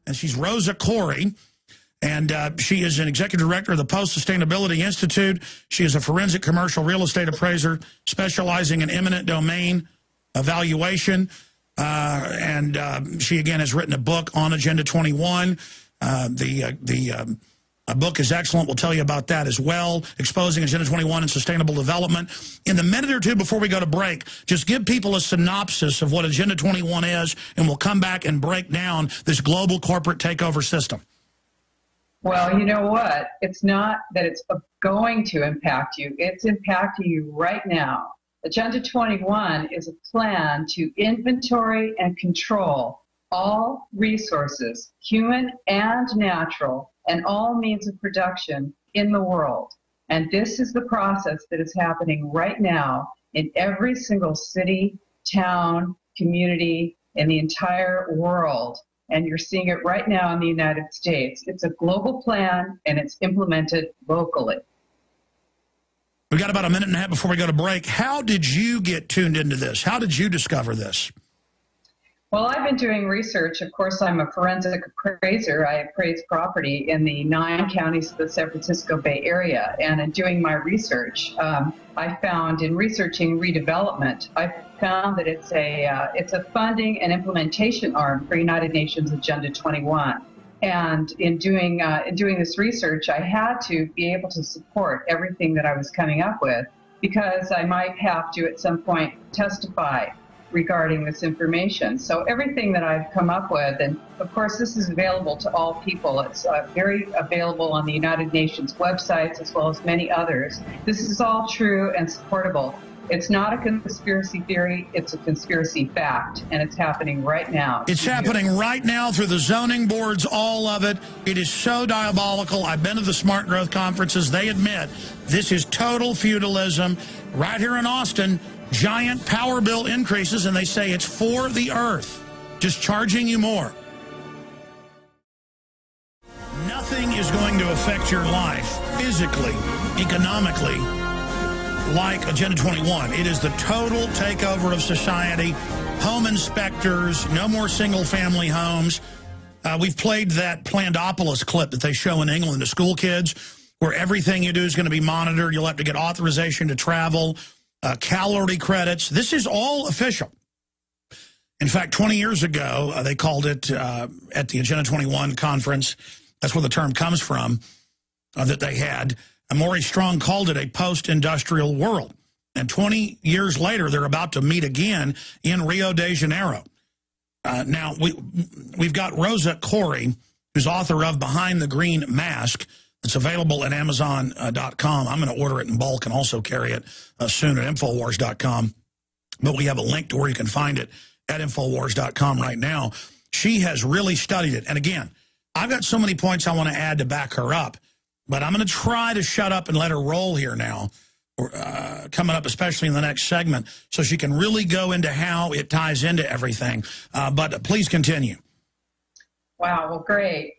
and she's Rosa Koire. And she is an executive director of the Post-Sustainability Institute. She is a forensic commercial real estate appraiser specializing in eminent domain evaluation. She, again, has written a book on Agenda 21. The book is excellent. We'll tell you about that as well, exposing Agenda 21 and sustainable development. In the minute or two before we go to break, just give people a synopsis of what Agenda 21 is, and we'll come back and break down this global corporate takeover system. Well, you know what? It's not that it's going to impact you. It's impacting you right now. Agenda 21 is a plan to inventory and control all resources, human and natural, and all means of production in the world. And this is the process that is happening right now in every single city, town, community, in the entire world. And you're seeing it right now in the United States. It's a global plan, and it's implemented locally. We've got about a minute and a half before we go to break. How did you get tuned into this? How did you discover this? Well, I've been doing research. Of course, I'm a forensic appraiser. I appraise property in the 9 counties of the San Francisco Bay Area. And in doing my research, I found in researching redevelopment, I found that it's a funding and implementation arm for United Nations Agenda 21. And in doing this research, I had to be able to support everything that I was coming up with, because I might have to at some point testify regarding this information. So everything that I've come up with, and of course this is available to all people. It's very available on the United Nations websites as well as many others. This is all true and supportable. It's not a conspiracy theory, it's a conspiracy fact, and it's happening right now. It's happening right now through the zoning boards, all of it. It is so diabolical. I've been to the Smart Growth conferences. They admit this is total feudalism. Right here in Austin, giant power bill increases, and they say it's for the earth, just charging you more. Nothing is going to affect your life physically, economically, like Agenda 21. It is the total takeover of society. Home inspectors, no more single-family homes. We've played that Plandopolis clip that they show in England to school kids, where everything you do is going to be monitored. You'll have to get authorization to travel, calorie credits. This is all official. In fact, 20 years ago, they called it at the Agenda 21 conference. That's where the term comes from that they had. Maurice Strong called it a post-industrial world. And 20 years later, they're about to meet again in Rio de Janeiro. Now, we've got Rosa Koire, who's author of Behind the Green Mask. It's available at Amazon.com. I'm going to order it in bulk and also carry it soon at Infowars.com. But we have a link to where you can find it at Infowars.com right now. She has really studied it. And again, I've got so many points I want to add to back her up. But I'm going to try to shut up and let her roll here now, coming up especially in the next segment, so she can really go into how it ties into everything. But please continue. Wow, well, great.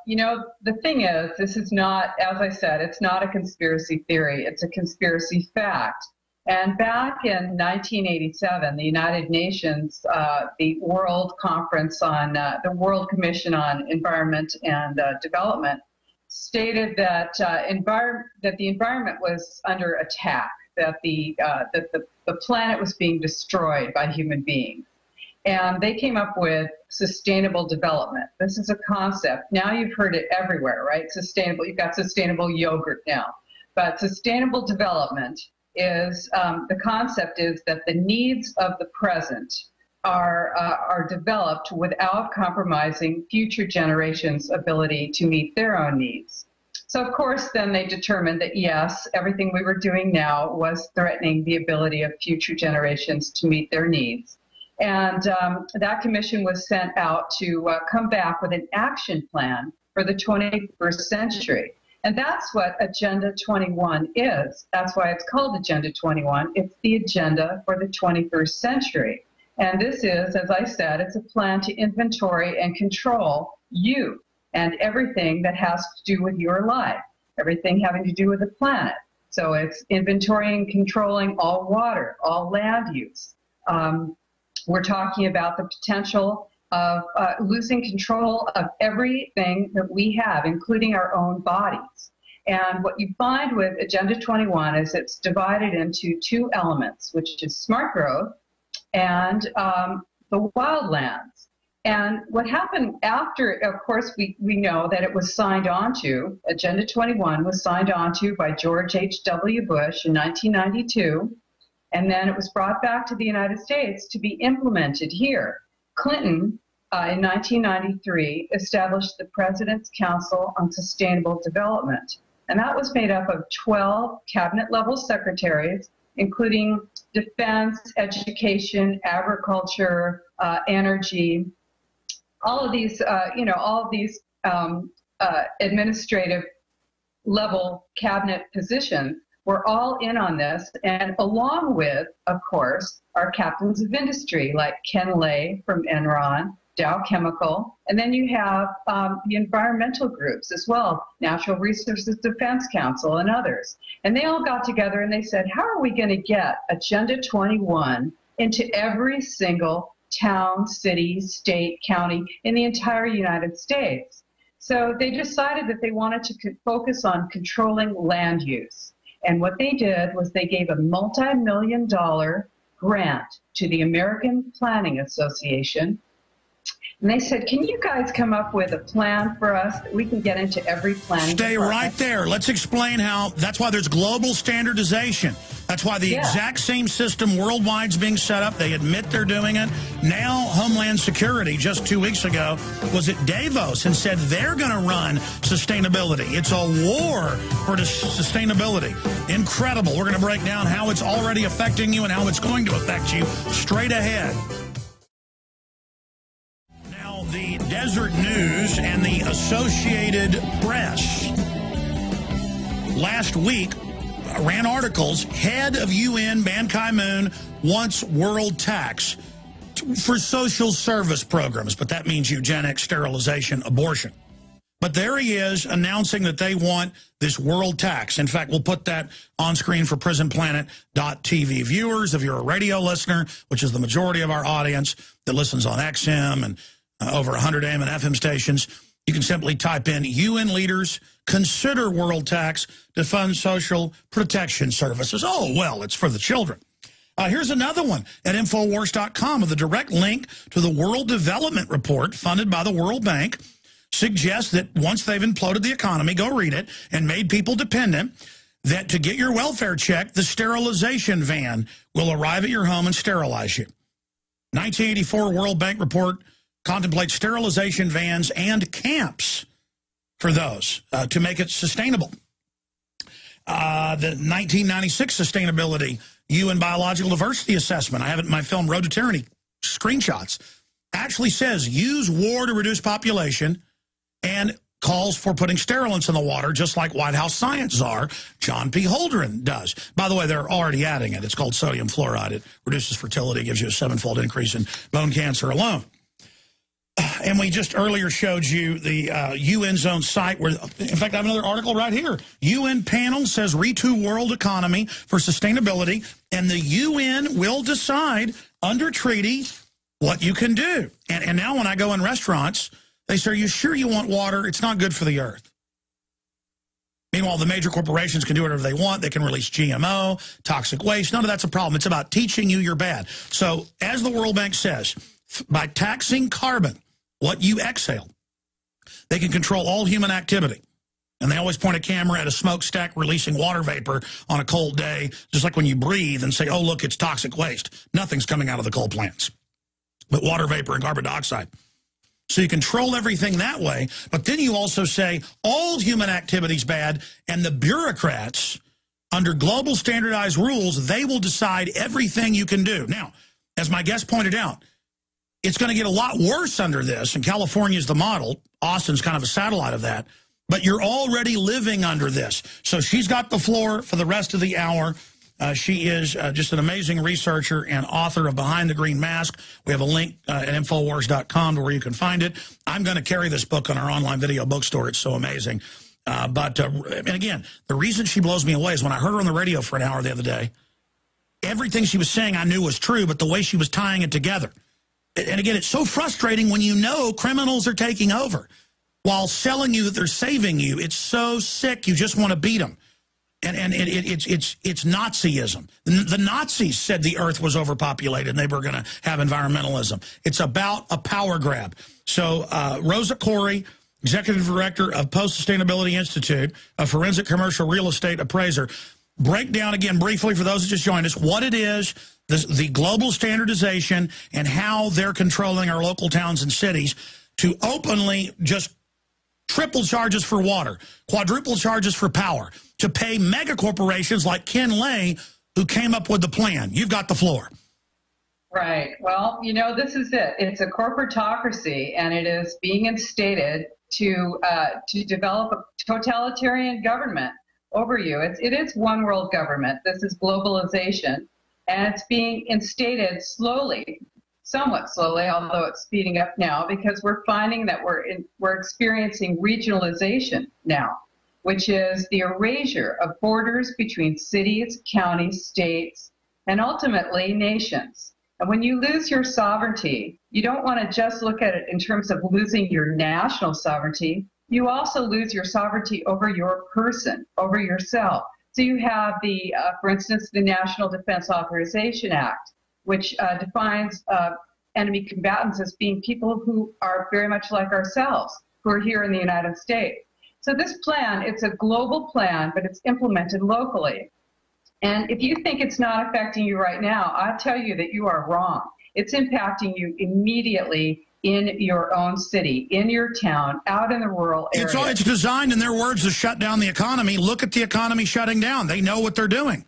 You know, the thing is, this is not, as I said, it's not a conspiracy theory. It's a conspiracy fact. And back in 1987, the United Nations, the World Conference on, the World Commission on Environment and Development, stated that the environment was under attack, that the planet was being destroyed by human beings. And they came up with sustainable development. This is a concept. Now you've heard it everywhere, right? Sustainable. You've got sustainable yogurt now. But sustainable development is, the concept is that the needs of the present are developed without compromising future generations' ability to meet their own needs. So, of course, then they determined that, yes, everything we were doing now was threatening the ability of future generations to meet their needs. And that commission was sent out to come back with an action plan for the 21st century. And that's what Agenda 21 is. That's why it's called Agenda 21. It's the agenda for the 21st century. And this is, as I said, it's a plan to inventory and control you and everything that has to do with your life, everything having to do with the planet. So it's inventorying and controlling all water, all land use. We're talking about the potential of losing control of everything that we have, including our own bodies. And what you find with Agenda 21 is it's divided into two elements, which is smart growth and the wildlands. And what happened after, of course, we know that it was signed onto, Agenda 21 was signed onto by George H.W. Bush in 1992, and then it was brought back to the United States to be implemented here. Clinton, in 1993, established the President's Council on Sustainable Development, and that was made up of 12 cabinet-level secretaries, including defense, education, agriculture, energy, all of these, administrative level cabinet positions were all in on this, and along with, of course, our captains of industry like Ken Lay from Enron, Dow Chemical, and then you have the environmental groups as well, Natural Resources Defense Council and others. And they all got together and they said, how are we going to get Agenda 21 into every single town, city, state, county in the entire United States? So they decided that they wanted to focus on controlling land use. And what they did was they gave a multi-million-dollar grant to the American Planning Association. And they said, can you guys come up with a plan for us that we can get into every planning Stay department? right there. Let's explain how. That's why there's global standardization. That's why the exact same system worldwide is being set up. They admit they're doing it. Now, Homeland Security, just 2 weeks ago, was at Davos and said they're going to run sustainability. It's a war for sustainability. Incredible. We're going to break down how it's already affecting you and how it's going to affect you straight ahead. The Desert News and the Associated Press last week ran articles. Head of UN Ban Ki-moon wants world tax for social service programs, but that means eugenics, sterilization, abortion. But there he is announcing that they want this world tax. In fact, we'll put that on screen for prisonplanet.tv viewers. If you're a radio listener, which is the majority of our audience that listens on XM and over 100 AM and FM stations, you can simply type in UN leaders consider world tax to fund social protection services. Oh, well, it's for the children. Here's another one at Infowars.com with a direct link to the World Development Report funded by the World Bank. Suggests that once they've imploded the economy, go read it, and made people dependent, that to get your welfare check, the sterilization van will arrive at your home and sterilize you. 1984 World Bank report contemplates sterilization vans and camps for those to make it sustainable. The 1996 Sustainability UN Biological Diversity Assessment, I have it in my film Road to Tyranny screenshots, actually says use war to reduce population and calls for putting sterilants in the water, just like White House science czar John P. Holdren does. By the way, they're already adding it. It's called sodium fluoride. It reduces fertility, gives you a 7-fold increase in bone cancer alone. And we just earlier showed you the UN's own site where, in fact, I have another article right here. UN panel says retool world economy for sustainability, and the UN will decide under treaty what you can do. And now when I go in restaurants, they say, are you sure you want water? It's not good for the earth. Meanwhile, the major corporations can do whatever they want. They can release GMO, toxic waste. None of that's a problem. It's about teaching you you're bad. So as the World Bank says, by taxing carbon, what you exhale, they can control all human activity. And they always point a camera at a smokestack releasing water vapor on a cold day, just like when you breathe and say, oh, look, it's toxic waste. Nothing's coming out of the coal plants, but water vapor and carbon dioxide. So you control everything that way, but then you also say all human activity is bad, and the bureaucrats, under global standardized rules, they will decide everything you can do. Now, as my guest pointed out, it's going to get a lot worse under this, and California is the model. Austin's kind of a satellite of that. But you're already living under this. So she's got the floor for the rest of the hour. She is just an amazing researcher and author of Behind the Green Mask. We have a link at Infowars.com to where you can find it. I'm going to carry this book on our online video bookstore. It's so amazing. And again, the reason she blows me away is when I heard her on the radio for an hour the other day, everything she was saying I knew was true, but the way she was tying it together. And again, it's so frustrating when you know criminals are taking over while selling you that they're saving you. It's so sick. You just want to beat them. And it's Nazism. The Nazis said the earth was overpopulated and they were going to have environmentalism. It's about a power grab. So Rosa, Koire, Executive Director of Post-Sustainability Institute, a forensic commercial real estate appraiser, break down again briefly for those that just joined us what it is, the global standardization, and how they're controlling our local towns and cities to openly just triple charges for water, quadruple charges for power, to pay mega corporations like Ken Lay, who came up with the plan. You've got the floor. Right. Well, you know, this is it. It's a corporatocracy, and it is being instated to develop a totalitarian government over you. It is one world government. This is globalization, and it's being instated slowly, somewhat slowly, although it's speeding up now, because we're finding that we're experiencing regionalization now, which is the erasure of borders between cities, counties, states, and ultimately nations. And when you lose your sovereignty, you don't want to just look at it in terms of losing your national sovereignty. You also lose your sovereignty over your person, over yourself. So you have for instance, the National Defense Authorization Act, which defines enemy combatants as being people who are very much like ourselves, who are here in the United States. So this plan, it's a global plan, but it's implemented locally. And if you think it's not affecting you right now, I tell you that you are wrong. It's impacting you immediately in your own city, in your town, out in the rural areas. It's designed, in their words, to shut down the economy. Look at the economy shutting down. They know what they're doing.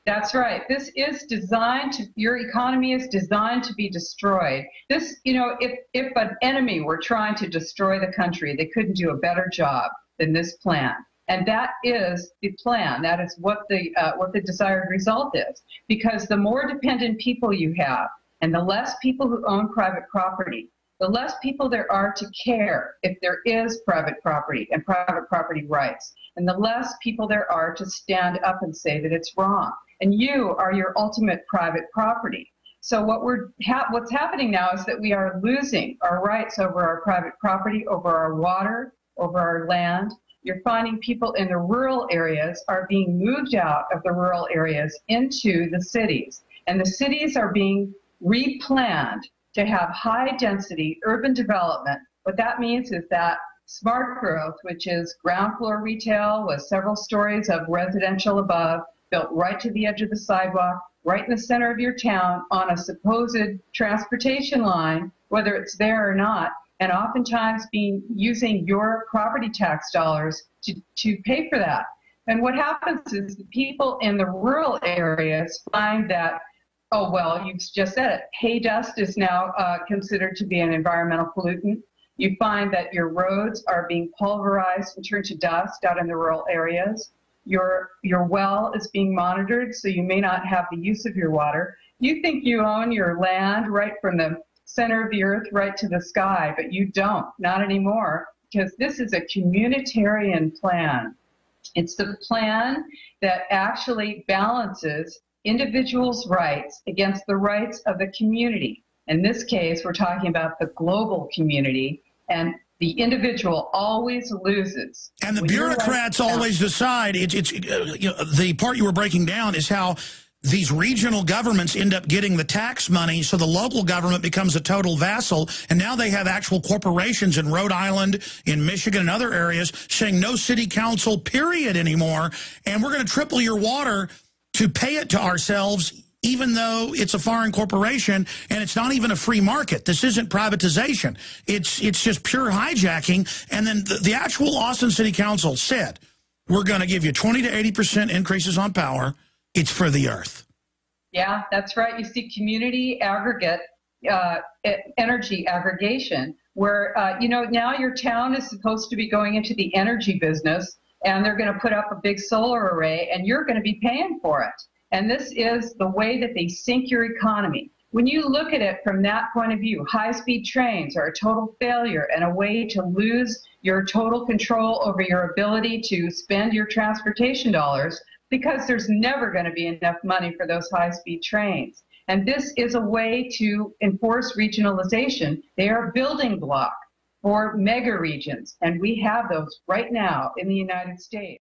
That's right. This is designed to, your economy is designed to be destroyed. This, you know, if an enemy were trying to destroy the country, they couldn't do a better job than this plan. And that is the plan. That is what the desired result is. Because the more dependent people you have, and the less people who own private property, the less people there are to care if there is private property and private property rights, and the less people there are to stand up and say that it's wrong. And you are your ultimate private property. So what's happening now is that we are losing our rights over our private property, over our water, over our land. You're finding people in the rural areas are being moved out of the rural areas into the cities. And the cities are being replanned to have high-density urban development. What that means is that smart growth, which is ground floor retail with several stories of residential above, built right to the edge of the sidewalk, right in the center of your town on a supposed transportation line, whether it's there or not, and oftentimes using your property tax dollars to pay for that. And what happens is the people in the rural areas find that, oh, well, you've just said it, hay dust is now considered to be an environmental pollutant. You find that your roads are being pulverized and turned to dust out in the rural areas. Your well is being monitored, so you may not have the use of your water. You think you own your land right from the center of the earth right to the sky, but you don't, not anymore, because this is a communitarian plan. It's the plan that actually balances individuals' rights against the rights of the community. In this case, we're talking about the global community, and the individual always loses. And the bureaucrats always decide. You know, the part you were breaking down is how these regional governments end up getting the tax money, so the local government becomes a total vassal, and now they have actual corporations in Rhode Island, in Michigan, and other areas saying no city council, period, anymore, and we're going to triple your water to pay it to ourselves, even though it's a foreign corporation, and it's not even a free market. This isn't privatization. It's just pure hijacking. And then the actual Austin City Council said, we're going to give you 20 to 80% increases on power. It's for the earth. Yeah, that's right. You see community aggregate, energy aggregation, where, you know, now your town is supposed to be going into the energy business, and they're going to put up a big solar array, and you're going to be paying for it. And this is the way that they sink your economy. When you look at it from that point of view, high-speed trains are a total failure and a way to lose your total control over your ability to spend your transportation dollars, because there's never going to be enough money for those high-speed trains. And this is a way to enforce regionalization. They are a building block for mega regions, and we have those right now in the United States.